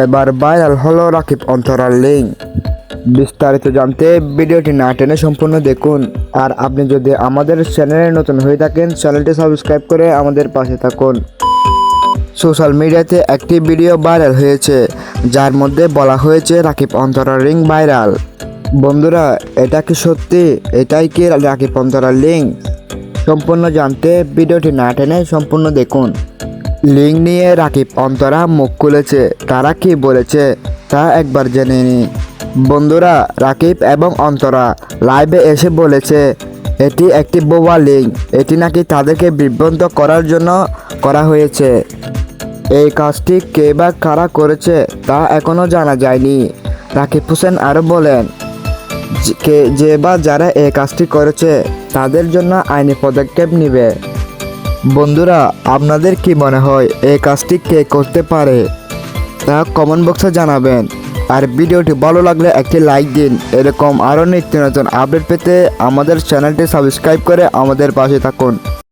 এবার ভাইরাল হলো রাকিব অন্তরার লিঙ্ক। বিস্তারিত জানতে ভিডিওটি না টেনে সম্পূর্ণ দেখুন। আর আপনি যদি আমাদের চ্যানেলে নতুন হয়ে থাকেন, চ্যানেলটি সাবস্ক্রাইব করে আমাদের পাশে থাকুন। সোশ্যাল মিডিয়াতে একটি ভিডিও ভাইরাল হয়েছে, যার মধ্যে বলা হয়েছে রাকিব অন্তরার লিঙ্ক ভাইরাল। বন্ধুরা, এটা কি সত্যি? এটাই কি রাকিব অন্তরার লিঙ্ক? সম্পূর্ণ জানতে ভিডিওটি না টেনে সম্পূর্ণ দেখুন। লিঙ্ক নিয়ে রাকিব অন্তরা মুখ খুলেছে, তারা কি বলেছে তা একবার জেনে নি। বন্ধুরা, রাকিব এবং অন্তরা লাইভে এসে বলেছে এটি একটি বোবা লিঙ্ক, এটি নাকি তাদেরকে বিভ্রান্ত করার জন্য করা হয়েছে। এই কাজটি কে বা কারা করেছে তা এখনও জানা যায়নি। রাকিব হোসেন আরও বলেন যে বা যারা এই কাজটি করেছে তাদের জন্য আইনি পদক্ষেপ নেবে। বন্ধুরা, আপনাদের কি মনে হয় এই কাজটি কে করতে পারে তা কমেন্ট বক্সে জানাবেন। আর ভিডিওটি ভালো লাগলে একটি লাইক দিন। এরকম আরও নিত্য নতুন আপডেট পেতে আমাদের চ্যানেলটি সাবস্ক্রাইব করে আমাদের পাশে থাকুন।